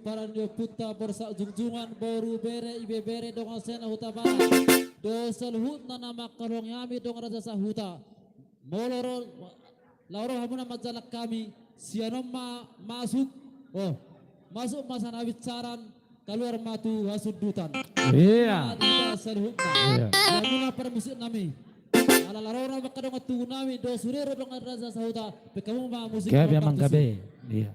paran yo puta bersa jungjungan baru bere ibe bere dong asena huta bala dosel hutna nama karong yami dong raja sahuta moloro lauro hamuna majalak kami sianom masuk masuk masa nawit saran keluar matu hasudutan Iya. dosel hutna hamuna permusik nami ala lauro makadong atu nami do surero dong raja sahuta bekamu ma musik Gabe amang gabe. Iya.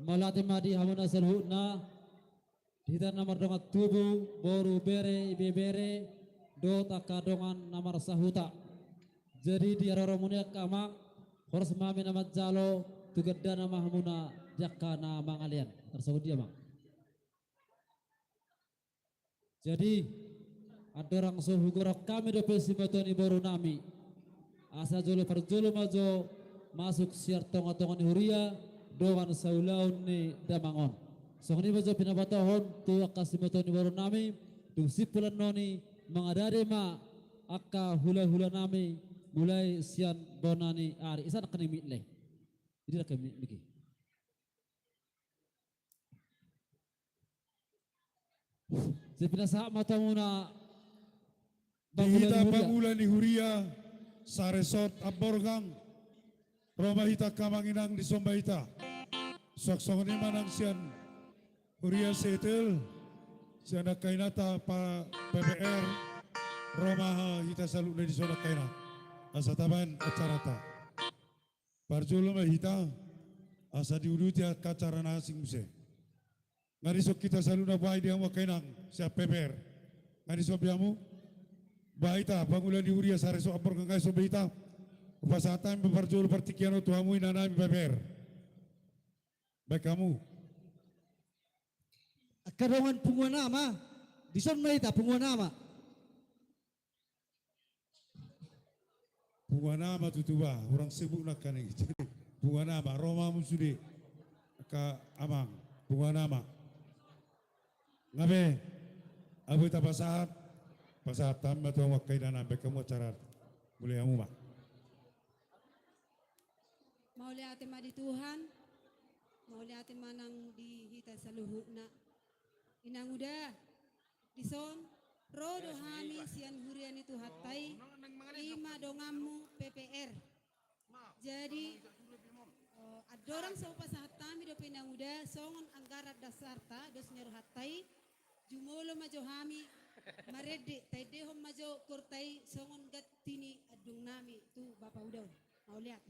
malati madi hamuna selhutna hitan nomor dongan tubuh boru bere ibe bere do takadongan nomor sahuta jadi di aroromunia kama harus mami nama jalo tugada nama hamuna jakka nama alian tersebut dia bang jadi ada orang suhugorok kami do pesi batoni boru nami asa jolo perjolo majo masuk siar tonga-tonga ni huria doan saulaun ni damangon songni majo pinabatohon tu akasi batoni boru nami tu sipulan noni mengadari ma akka hula-hula nami mulai sian bonani ari isan akan imitle jadi lah kami miki Sepinasa mata muna Dihita Bangulan ni Huria sa resort Aborgang Romahita Kamanginang di Sombahita Soksong ni manang siyan Huria Setel siyan kainata pa PPR Romaha hita salud di Sonak kaina asa taban acarata Parjolo mahita asa diuduti kacara nasing muse ngarisok kita salud na bahay di ang kainang siya PPR ngarisok biamu Baita Bangulan di Huria sare so apor kang so baita upasatan beparjul partikiano tuamu inanami beber baik kamu kadongan punguan nama di son baita punguan nama tutuba orang sibuk nak kan itu punguan nama Roma musudi ka amang punguan nama ngabe abu tapasahat pasatan atau wakai dan sampai kamu acara boleh kamu mak mau lihat di Tuhan mau lihat manang di hita saluhutna inang udah di son rodo hami sian hurian itu hatai lima dongamu PPR jadi adorang sa upasahatan do pinang udah songon anggaran dasarta dos nyer hatai jumolo majo hami marede tay dehom majo kurtai songon gattini adung nami tu bapak udah mau lihat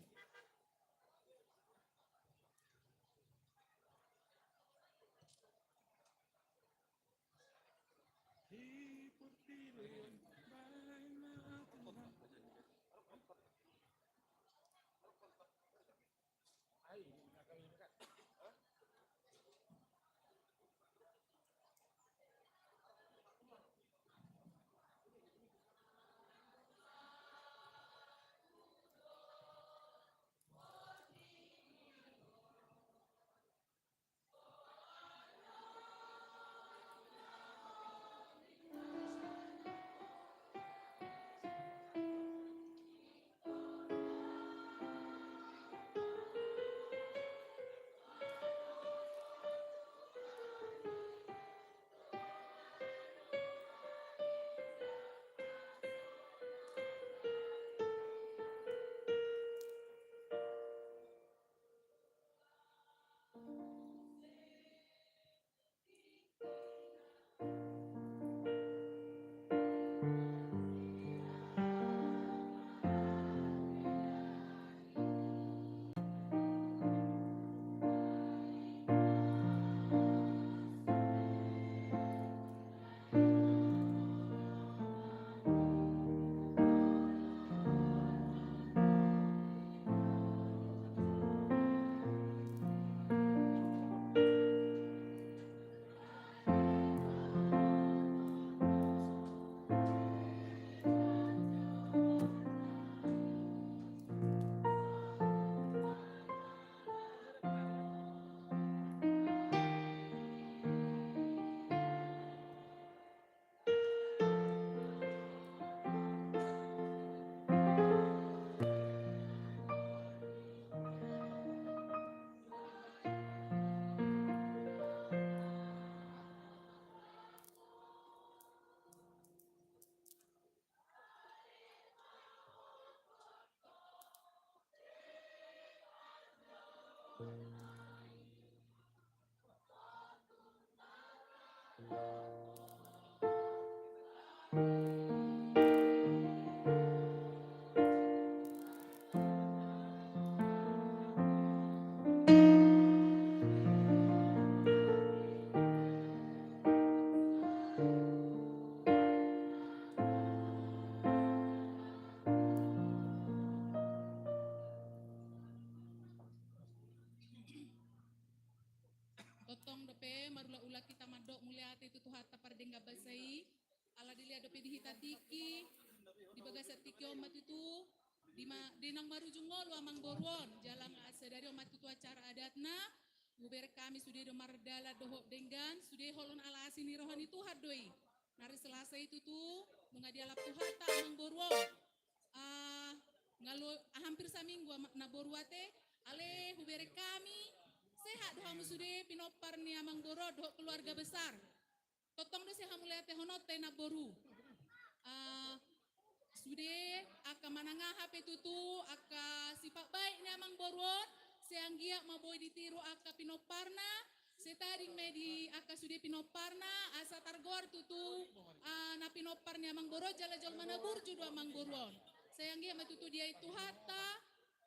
marula-ula kita madok mulia ate itu tuhat tapardengga basai ala dili adopi di hita tiki di bagasa tiki omat itu di nang marujung ngolu amang borwon jalang asadari omat itu acara adatna guber kami sudah do mardala dohok denggan sudah holon ala asini rohani itu hadoi nari selasa itu tuh mengadialap tuhat tak amang borwon ngalo hampir saminggu na borwate ale hubere kami sehat dohamu sudah pinopar ni amang boro doh keluarga besar totong do seha mulai teh honote na boru sudah aka manangah HP tutu aka sifat baik ni amang boruon seanggia maboy ditiru aka pinoparna setading medi aka sudah pinoparna asa targor tutu na pinopar ni amang boro jala jol mana burju do amang boruon seanggia matutu dia itu hatta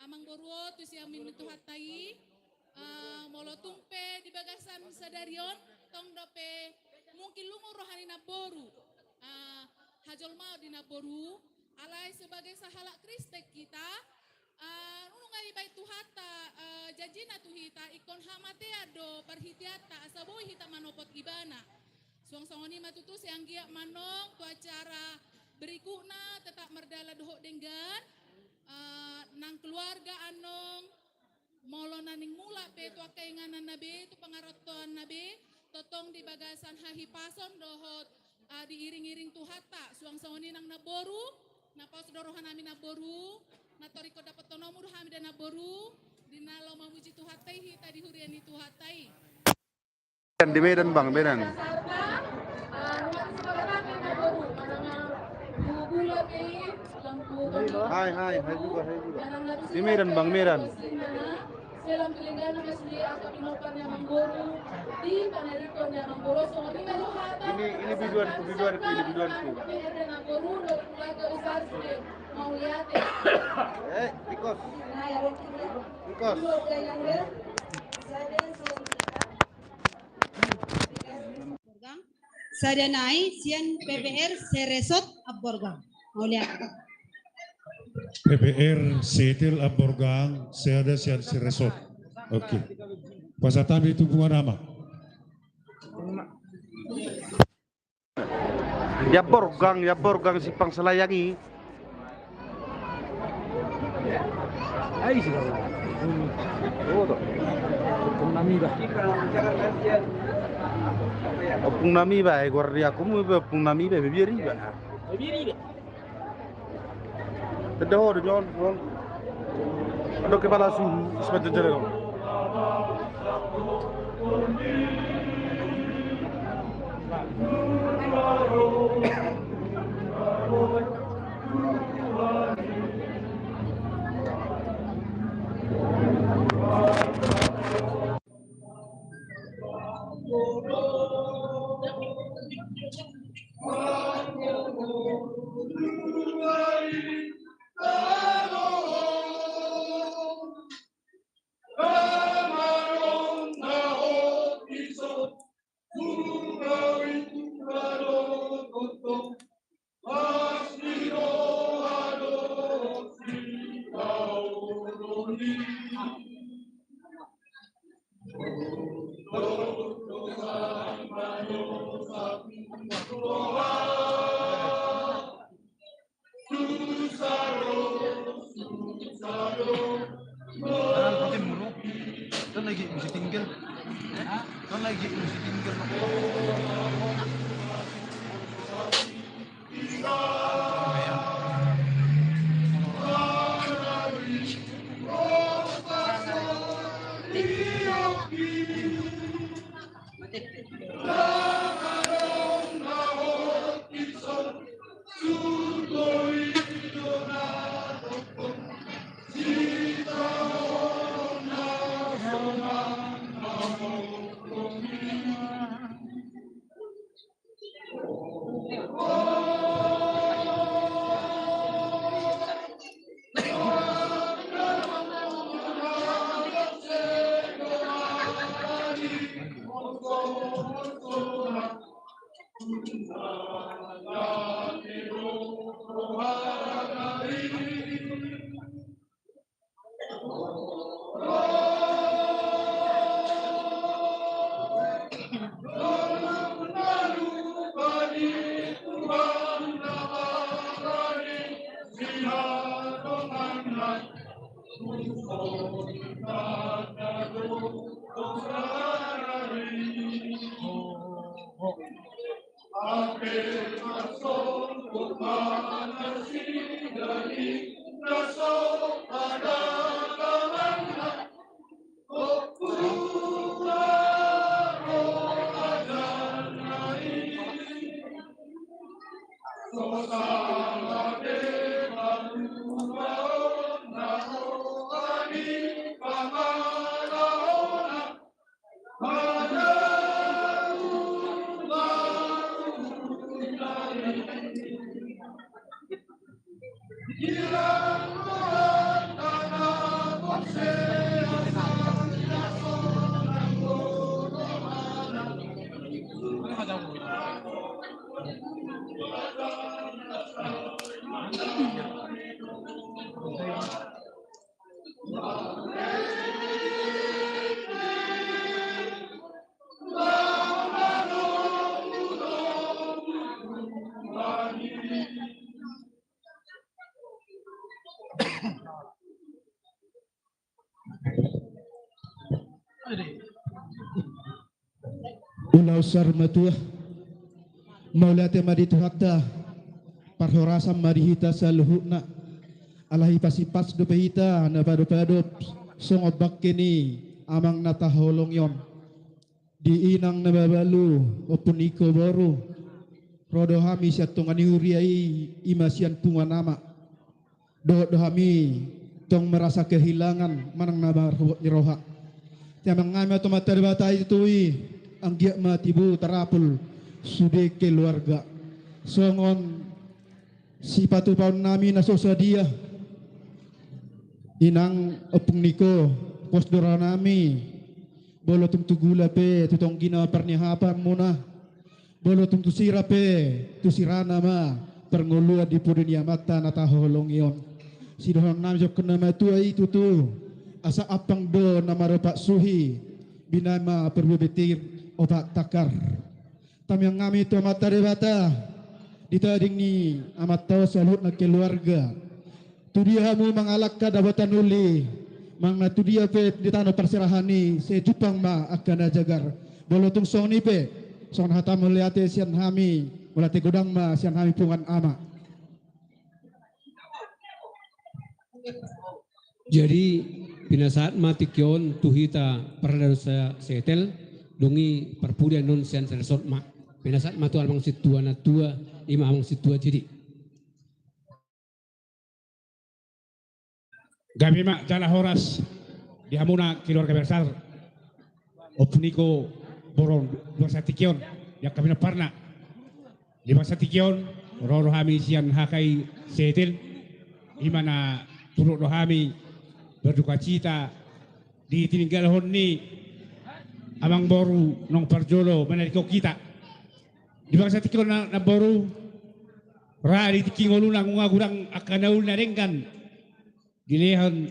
amang boruo tu siang min itu hatai molo tumpe di bagasan sadarion tong dope mungkin lungo rohani na boru hajol mau di na boru alai sebagai sahala kristek kita nungai bai tuhata janjina tuhita ikon hamate ado parhitiata asaboi hita manopot ibana suang-suangoni matutu siang gia manong tu acara berikutna tetap merdala dohok denggan nang keluarga anong molo naning mula pe tu akainganan nabe tu pangarotoan nabe totong di bagasan hahi pason dohot diiring-iring tuhata suang-suangoni nang naboru Napa sudorohan amin naboru, natoriko dapat tonomur hami dan naboru, dinalo mamuji tuhatai hita di huriani tuhatai. Di Medan bang, Medan. Hai juga. Di Medan bang, Medan. Selam Telenggana masih aku pinopan yang mangboru di Panarikon yang mangboru so ini meluhata Ini biduanku. mangboru do keluarga besar sudah mau lihat Tikos. Sadanai sian PPR Seresot Aborgang. Mau lihat. PPR Setil Aborgang Seada Sian si Resort. Oke. Pasatami itu bunga nama. Ya Borgang Sipang Selayangi. Ay, sih. Oh, tuh. Opung nami ba, guardia aku opung nami ba, biari ba. Tedoh nyon. Ano ke bala su ismat jere. Ulaw sarmatuah maulate maditu hakta parhorasam madihita sa luhukna alahi pasipas do pahita na padop songobak kini amang nataholong yon di inang nababalu o puniko boru rodo hami siya tungani huriai imasian punganama do hami tong merasa kehilangan manang nabar ni roha tiamang ngami atau matarbata itui ang giyak matibu tarapul sude keluarga songon si patupaw namin na sosadia inang opung niko posdora nami bolo tung tugula pe tutong gina pernihapan muna bolo tung tusira pe tusirana ma perngulua di pudunia mata nataholong yon sidohon nami jok kena matua itu tu asa apang do nama repak suhi binama perbebetir obat takar tamyang ngami tu amat tarebata ditading ni amat tahu salut na keluarga tu dia hamu mangalak ka dabatan uli mang na tu dia pe ditano perserahani se jupang ma akan ajagar bolotung song ni pe song hatam meliate sian hami mulate godang ma sian hami pungan ama. Jadi pina saat mati kion tuhita perdana saya setel dongi perpudian non sian resort mak pina saat matu almang situa na tua ima amang situa jadi gabi mak jala horas di hamuna keluarga besar opniko boron dua satikion ya kami parna di masa tikion roro hami sian hakai setel imana turut rohami berduka cita ditinggal honni amang boru nong parjolo menariko kita di bangsa tikon na boru ra di tikingolu nang ngagurang akanaul na renggan dilehan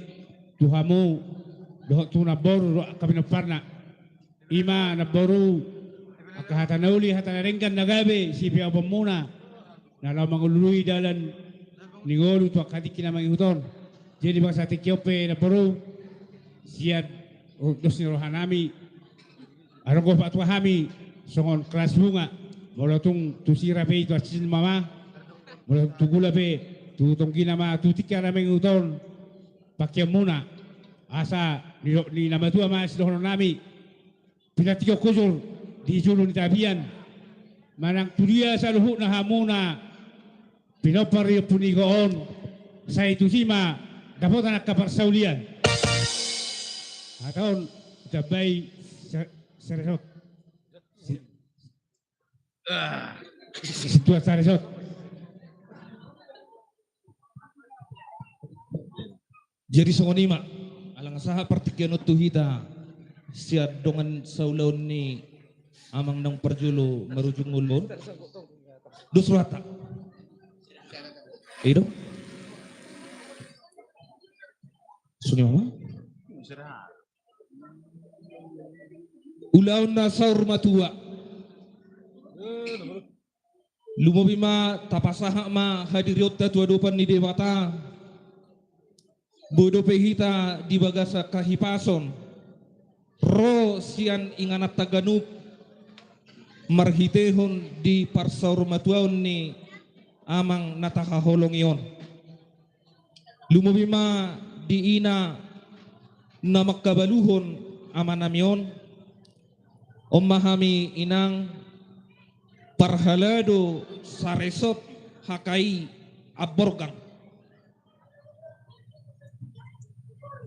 tuhamu doh tu na boru kami na parna ima na boru akahatanauli hatana renggan nagabe si pia pemuna na lamang ulului dalan ningolu tu akadiki na mangihuton jadi bangsa tikiope na boru siad dosni rohanami Arong ko patwa hami songon kelas bunga molotung tusira pe itu asin mama molotung tugula pe tutong kinama tutika na menguton pakai muna asa ni nama tua mas dohon nami pinatiko kujur di julu ni tabian manang tudia saluhuk na hamuna pinopari punigoon sa itu sima dapat anak kabar saulian atau tabai Saresot. Situa Saresot. Jadi songonima alang saha partikian tuhita siad dongan saulaun ni amang nang perjulu merujung ulun dusrata itu sunyi mama ulaun na saur matua lumobima tapasaha ma hadiriota tua dopan ni dewata bodo pehita di bagasa kahipason ro sian inganat taganup marhitehon di parsaur matuaon ni amang natakaholong iyon lumobima di ina na magkabaluhon amanamyon Omahami inang parhalado saresot hakai aborgang.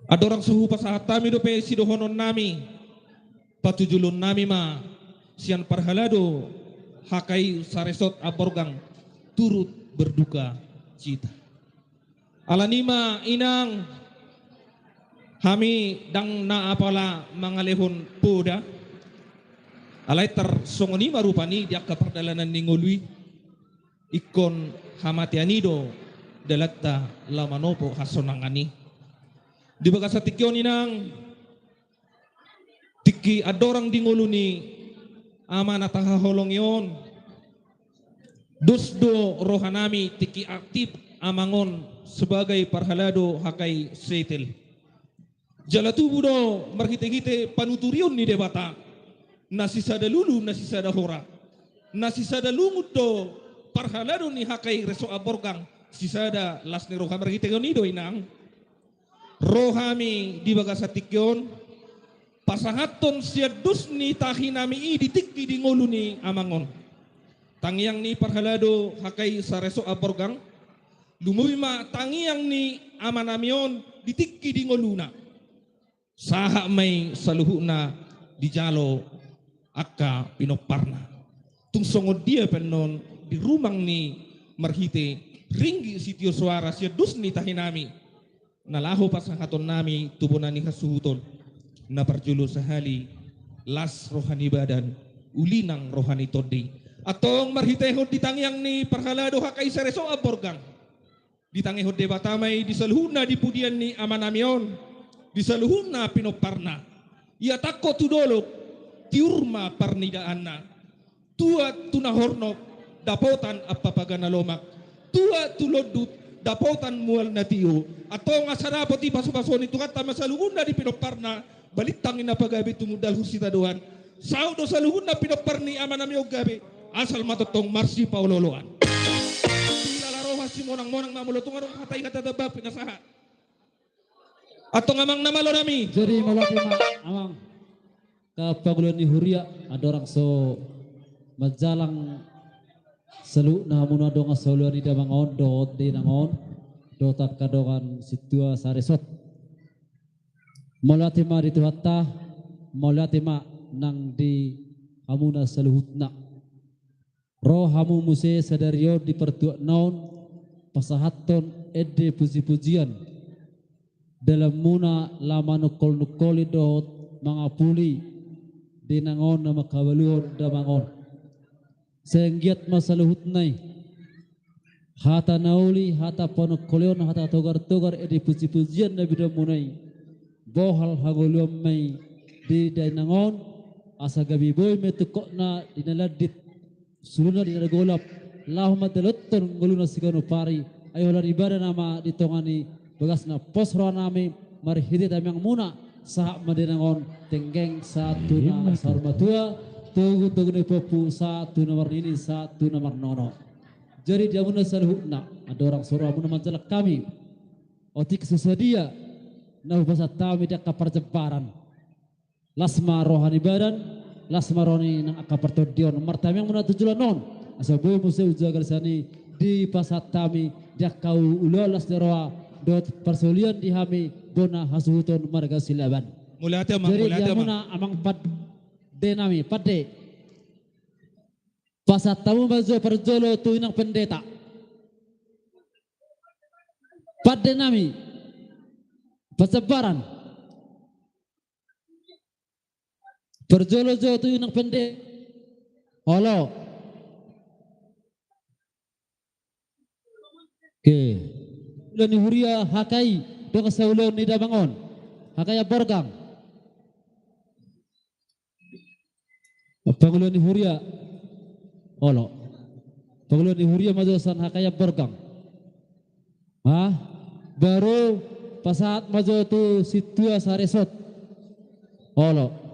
Adorang suhu pasahatami do pe sidohonon nami patujulun nami ma sian parhalado hakai saresot aborgang turut berduka cita. Alanima inang hami dang na apala mangalehon poda alay songoni marupani dia kaperdalanan ningolui ikon hamatianido dalatta lamanopo hasonangani di bagasa tikyon inang tiki adorang dingoluni ama natahaholong yon dusdo rohanami tiki aktif amangon sebagai parhalado hakai setel Jala tubuh do marhite-hite panuturion ni debata. Nasi sada lulu, nasi sada hora. Nasi sada lungut do parhalado ni hakai reso aborgang. Si sada las ni roha marhite nido inang. Rohami di bagasatikyon. Pasahaton siadus ni tahinami i ditikki di ngulu ni amangon. Tangiang ni parhalado hakai sa reso aborgang. Lumuyma tangiang ni amanamion ditikki di ngoluna. Saha may saluhuna di jalo akka pinoparna. Tungsongod dia penon di rumang ni marhite ringgi sitio suara siya dus ni tahinami. Nalaho pa sa haton nami tubunan ni kasuhuton na parjulo sa hali las rohani badan ulinang rohani todi. Atong marhitehod di tangyang ni parhalado hakay sa reso aborgang. Di tangihod de batamay di saluhuna di pudian ni amanamion. Di saluhuna pinoparna. Ia takko tudolok tiurma parnidaan na. Tua tunahornok dapotan apapagana lomak. Tua tulodut dapotan mual na tiyo. Atong asarapot di baso-baso ni tukat tama saluhuna di pinoparna. Balitangin na pagabi tumudal husita doan. Saudo saluhuna pinoparni amanamiog gabi. Asal matotong marsi pauloloan. Tilalaroha si monang-monang mamulotong arong hatay katadaba pinasaha. Atong amang namalo nami. Jadi malaki amang kapaguluan ni Huria ada orang so majalang selu na muna dong asoluan ni damangon dot di nangon dotat kadongan situa saresot. Malati ma di tuhatta malati ma nang di hamuna saluhutna. Roh hamu muse sadario di pertuak naon pasahaton ede puji-pujian. Dalam muna lama nukol-nukoli dohot mga puli dinangon na makawaluhon damangon. Senggiat masaluhut nai hata nauli hata ponukoleon hata togar-togar edi puji-pujian na bidang munai bohal hagoluam may di dinangon asa gabi boy metukok na dinaladit suluna dinagolap lahuma dalotton nguluna sigano pari ayolah ibadah nama ditongani bagas na posro nami marhiti tamang muna sa madinangon tenggeng satu na sarmatua tugu ni popu satu nomor ini satu nomor nono. Jadi dia muna salhutna ada orang suruh muna manjalak kami otik sesadia na bahasa tami dia kaparjebaran lasma rohani badan lasma rohani nang akapartodion martamang muna tujulan non asa boy museu jagal sani di pasat tami dia kau ulolas deroa dot persolian dihami bona hasuhuton marga silaban. Mulai tema, Jadi mulai dia tema. muna amang pad de nami pade. Pasat tamu bazo perjolo tu inang pendeta. Pade nami pasabaran. Perjolo jo tu inang pendeta. Halo. Okay. Ulan ni Huria hakai dong saulon ni dabangon hakai borgang pangulan ni Huria olo pangulan ni Huria majosan hakai borgang baru pasat majo tu situa saresot olo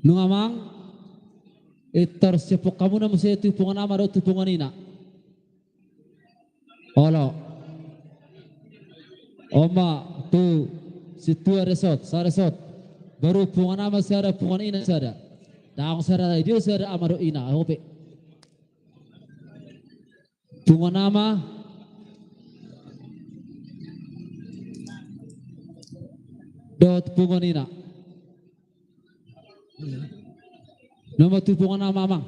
nungamang itor sepok kamu na mesti tupungan ama do tupungan ina olo oma tu situa resort sa resort baru pungan ama sada pungan ina sada daang sada dia sada ama do ina hope pungan ama dot pungan ina Nomor tupungan na mamang.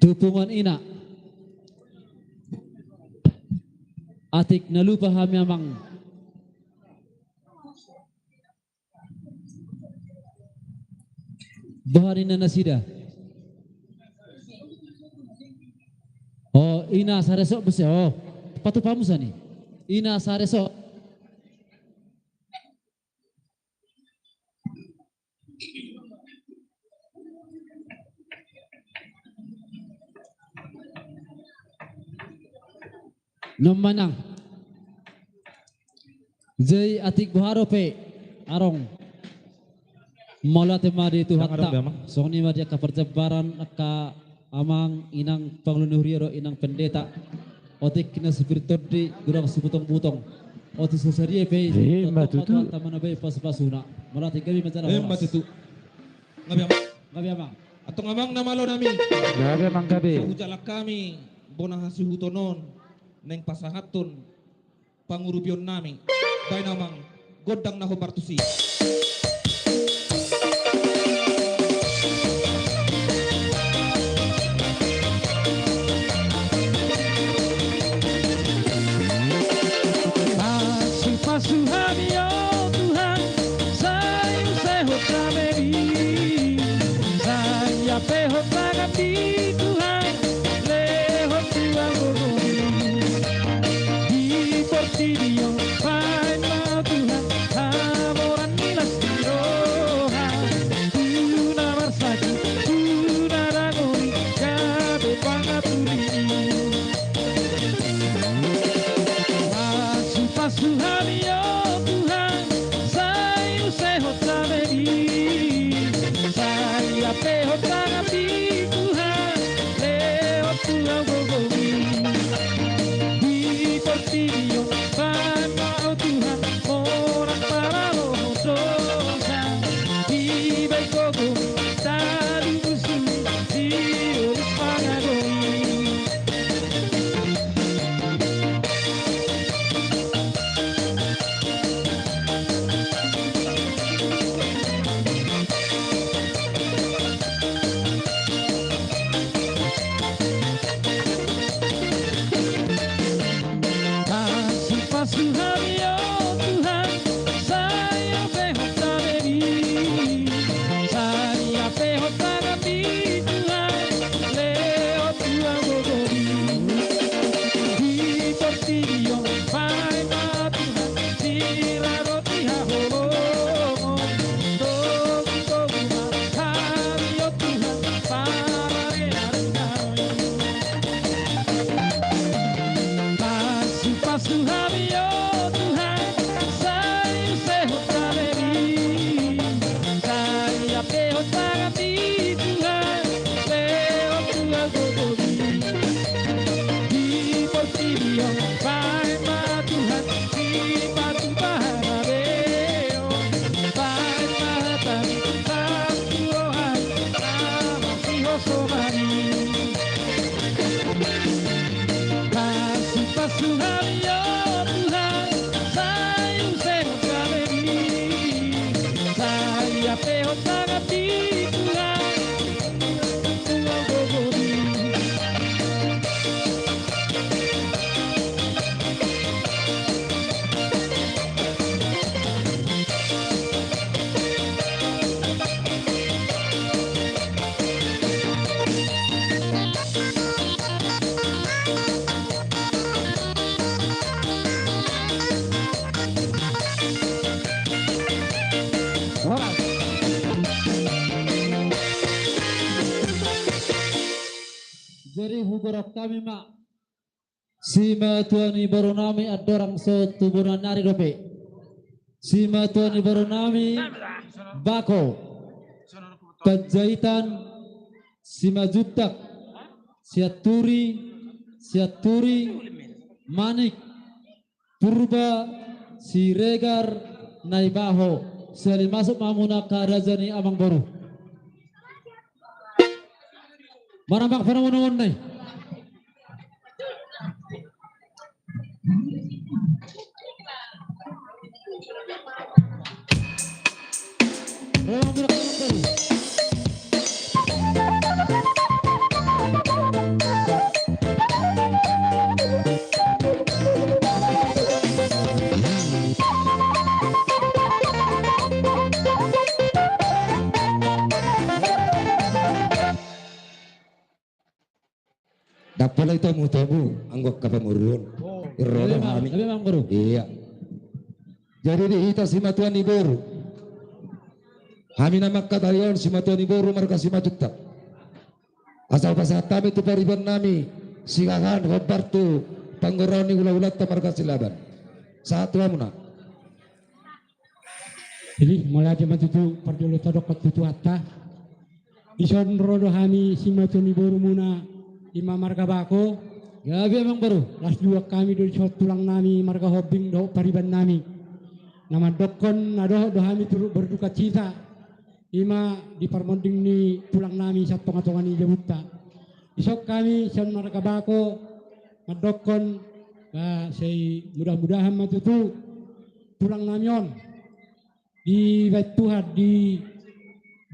Tupungan ina. Atik nalupa kami amang. Baharin na nasida. Oh, ina sareso besi. Oh, patupamu sani. Ina sareso. Nomanang. Jai atik buharo pe arong. Mola temadi itu hatta. Soni madia ka perjabaran ka amang inang panglunuriero inang pendeta. Otik kina spiritodi gurang subutong-butong. Otik sesarie pe. Matutu. Tamana pe pas-pasuna. Mola tigabi macam Matutu. Ngabi amang. Atong amang namalo nami. Gabi mang gabi. Ujalak kami bonahasi hutonon neng pasahaton pangurubion nami. Dahil namang godang na hubartusi. Pasuhan ya Tuhan, saya sehat kami, saya pehat kami Tuhan, lewat Tuhan bumi, di portillo, Pai ma Tuhan, amoran nilas tirohan, tuna marsaki, tuna ragori, gabe pangaturi. Pasuhan ya Tuhan, saya sehat kami, saya pehat kami Tuhan, lewat Tuhan bumi, di portillo, Pai mau Tuhan, orang para roh dosa, di baik bumi, tadi musuh, di urus pangagoi. Pasuhan ya Tuhan, saya pehat kami, saya pehat kami Tuhan, lewat Tuhan bumi, di portillo, Pai ma Tuhan, sila roti haholongo, togi toguma, kami ya Tuhan, para renang-renang. Pasuhan ya Tuhan, saya sehat kami, saya pehat kami Tuhan, lewat Tuhan bumi, di portillo, Pai ma Tuhan, di batu paharabeo, Pai ma tami, batu rohani, nama sihosomani. Pasuhan ya Tuhan, saya sehat kami, saya pehat kami Tuhan, Tuhan bumi. Jadi huborok kami mak. Sima tuani baru nami adorang so tuburan nari dope. Sima tuani baru nami bako. Kajahitan sima jutak. Siaturi manik. Purba siregar naibaho. Sali masuk mamuna karajani amang baru. Marambak fenomenon nih. Remang Berak Remang Baru. Dapat itu mutabu anggap kapamurun. Iroda kami. Remang Baru. Iya. Jadi di ita si matuan iboru. Kami nama katayon si matuan iboru marga si majuta. Asal pasat kami tu pariban nami sigahan hobartu panggorani ulat-ulat marga silaban. Satu amuna. Jadi mulai zaman itu pardolo todok tutu hatta. Ison rodo kami si matuan iboru muna Ima marga bako, Gabi Remang Baru. las dua kami do shot tulang nami marga hobbing do pariban nami. Nama dokon nado do kami turut berduka cita. Ima di parmonding ni tulang nami sa tonga-tonga ni jabuta. Isok kami san marga bako madokon say mudah-mudahan matutu tulang namion di Tuhan di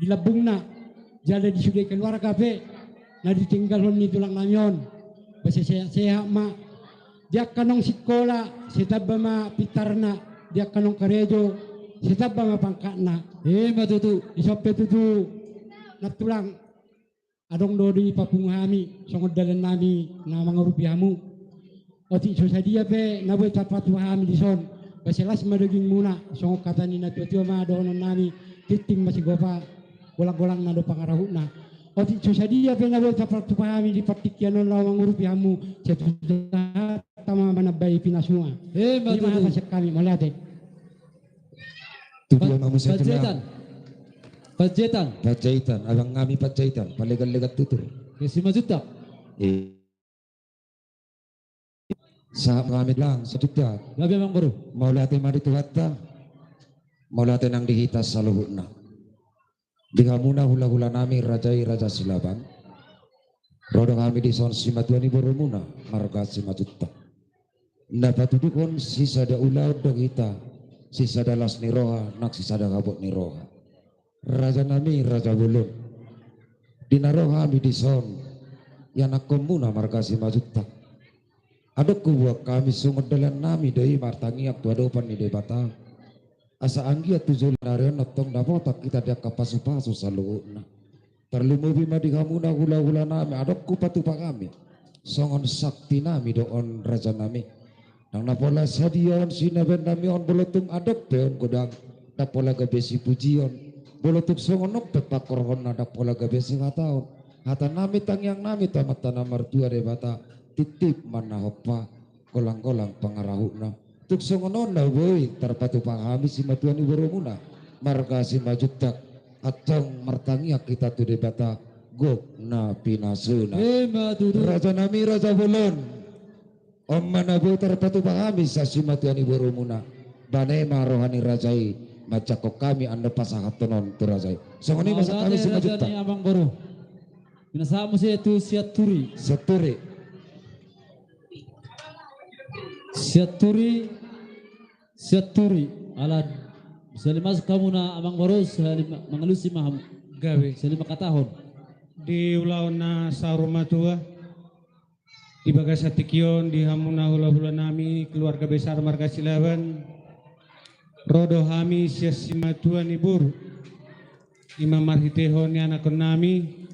labungna jadi disudah keluar kafe. Na ditinggalon ni tulang namyon basta sehat ma dia kanong sikola setabba ma pitarna dia kanong karejo setabba ma pangkana matutu isope tutu natulang adong dodi papungahami songod dalan nami na mga rupiamu oti so sa dia pe naboy tapatuhami dison basta las madaging muna songod kata ni natutu ma doon nami titing masigopa golang-golang na do pangarahu na Oti susadia penabol tapat pahami di patikyan ng lawang rupiamu sa tudahat tama manabay pinasua. Di mahapasyak kami malate. Tujuan kamu saya Pajetan. Pajetan. Pajaitan, abang kami pajaitan, palegat-legat tutur. Si Majuta. Sa kami lang, sa tuta. Gabi Remang Baru. Maulate marituhatta, maulate nang dihitas sa luhut na. Di kamuna hula-hula nami rajai raja silaban. Rodo kami di son si matuani boromuna marga si majuta. Dapat tudukon si sada ulau do kita, si sada las ni roha, nak si sada kabut ni roha. Raja nami raja bulun. Di naroha kami di son, yang nak komuna marga si majuta. Adok kubuak kami sungod dalan nami doi martangi ak tuadopan ni debata. Asa anggia tujul narian natong dapotak kita dia kapasu-pasu saluhuna. Terlumubi madi kamuna hula-hula nami adok ku patupa kami. Songon sakti nami doon raja nami. Nang napola sadion sinaben nami on bolotung adok peon kodang. Napola gabesi pujion. Bolotung songon nopet pakorhon na napola gabesi ngataon. Hata nami tangyang nami tamata na martua debata. Titip manahopa kolang-kolang pangarahuna. Tuk songonon na boy terpatu pahami si matuan iboromuna marga si majutak atong martangiak kita tu debata gok na pinasuna raja nami raja bulon om mana boy terpatu pahami sa si matuan iboromuna banai marohani rajai macakok kami anda pasahatonon tu rajai songoni masa kami si majutak Abang Baru. Pinasamu si itu Siaturi. Siaturi ala selimas kamu na Abang Baru mengelusi maham gawe selima katahon di ulau na sa rumah tua di bagas hatikion di hamuna hula-hula nami keluarga besar marga silaban rodo hami sia simatua nibur imam marhitehon ni anak nami